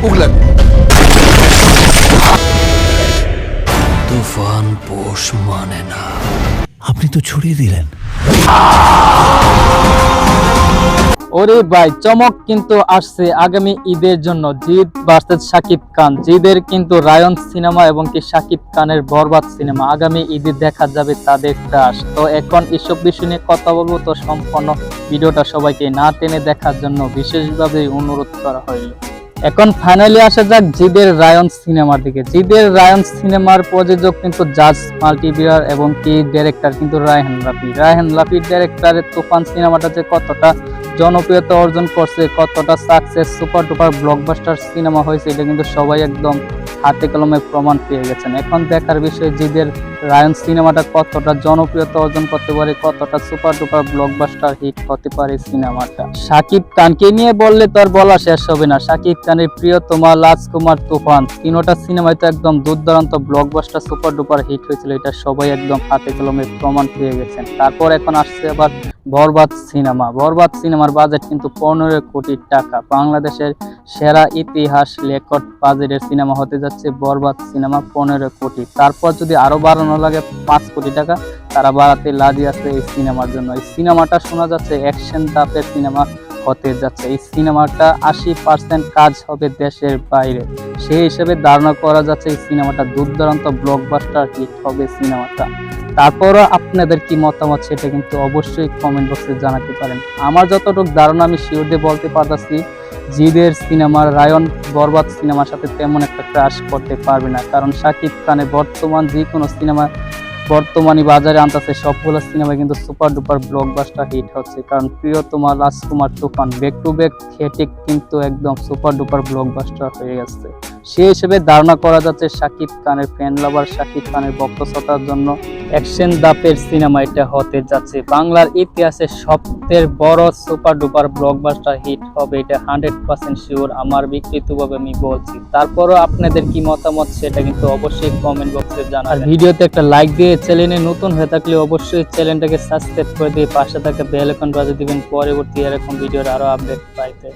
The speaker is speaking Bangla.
মুগলেন। তুফান পোষ মানে না, আপনি তো ছড়িয়ে দিলেন। ওরে ভাই, চমক কিন্তু আসছে আগামী ঈদের জন্য। জিৎ ভার্সেস শাকিব খান, জিদের কিন্তু রায়ন সিনেমা এবং কি শাকিব খানের বরবাদ সিনেমা আগামী ঈদে দেখা যাবে তাদের ক্রাশ। তো এখন এসব বিষয় নিয়ে কথা বলবো, তো সম্পূর্ণ ভিডিওটা সবাইকে না টেনে দেখার জন্য বিশেষভাবে অনুরোধ করা হইল। এখন ফাইনালি আসা যাক জিদের রায়ন সিনেমার দিকে। জিদের রায়ন সিনেমার প্রযোজক কিন্তু জাজ মাল্টিমিডিয়ার এবং কি ডাইরেক্টর কিন্তু রায়হান রাফি। রায়হান রাফির ডাইরেক্টরের তুফান সিনেমাটা যে কতটা জনপ্রিয়তা অর্জন করছে, কতটা success, super duper blockbuster cinema হয়েছে, এটা কিন্তু সবাই একদম হাতে কলমে প্রমাণ পেয়ে গেছেন। এখন দেখার বিষয় জিদের রায়ন সিনেমাটা কতটা জনপ্রিয়তা অর্জন করতে পারে, কতটা সুপার ডুপার ব্লকবাস্টার হিট হতে পারে সিনেমাটা। শাকিব খানকে নিয়ে বললে তো আর বলা শেষ হবে না। শাকিব খানের প্রিয়তমা, রাজকুমার, তুফান তিনটা সিনেমায় তো একদম দুর্দান্ত ব্লকবাস্টার সুপার ডুপার হিট হয়েছিল, এটা সবাই একদম হাতে কলমে প্রমাণ পেয়ে গেছেন। তারপর এখন আসছে আবার বরবাদ সিনেমা। বরবাদ সিনেমার বাজেট কিন্তু 15 কোটি টাকা। বাংলাদেশের সেরা ইতিহাস রেকর্ড বাজেটের সিনেমা হতে যাচ্ছে বরবাদ সিনেমা, 15 কোটি। তারপর যদি আরো বাড়ানো লাগে 5 কোটি টাকা, তারা বাড়াতে রাজি আছে এই সিনেমার জন্য। এই সিনেমাটা শোনা যাচ্ছে অ্যাকশন টাইপের সিনেমা হতে যাচ্ছে। এই সিনেমাটা 80% কাজ হবে দেশের বাইরে, সেই হিসেবে ধারণা করা যাচ্ছে এই সিনেমাটা দুর্দান্ত ব্লকবাস্টার হিট হবে সিনেমাটা। তারপরও আপনাদের কি মতামত সেটা কিন্তু অবশ্যই কমেন্ট বক্সে জানাতে পারেন। আমার যতটুকু ধারণা আমি শিওর দিয়ে বলতে পারতেছি, জিদের সিনেমার রায়ন বরবাদ সিনেমার সাথে তেমন একটা ক্রাশ করতে পারবে না, কারণ শাকিব খানের বর্তমান যে কোনো সিনেমা বর্তমানে বাজারে আনতেছে সবগুলো সিনেমা কিন্তু সুপার ডুপার ব্লকবাস্টার হিট হচ্ছে। কারণ প্রিয়তমা, রাজকুমার, তুফান ব্যাক টু ব্যাক খেটে কিন্তু একদম সুপার ডুপার ব্লকবাস্টার হয়ে গেছে। সেই হিসেবে ধারণা করা যাচ্ছে শাকিব খানের ফ্যান লাভার, শাকিব খানের ভক্তশ্রোতার জন্য অ্যাকশন দাপের সিনেমা এটা হতে যাচ্ছে। বাংলার ইতিহাসে সবচেয়ে বড় সুপার ডুপার ব্লকবাস্টার হিট হবে, এটা 100% শিওর, আমার ব্যক্তিগতভাবে আমি বলছি। তারপরও আপনাদের কি মতামত সেটা কিন্তু অবশ্যই কমেন্ট বক্সে জানান। আর ভিডিওতে একটা লাইক দিয়ে চ্যানেলে নতুন হয়ে থাকলে অবশ্যই চ্যানেলটাকে সাবস্ক্রাইব করে দিয়ে পাশে থাকা বেল আইকন বাজিয়ে দিবেন পরবর্তী এরকম ভিডিওর আরো আপডেট পাইতে।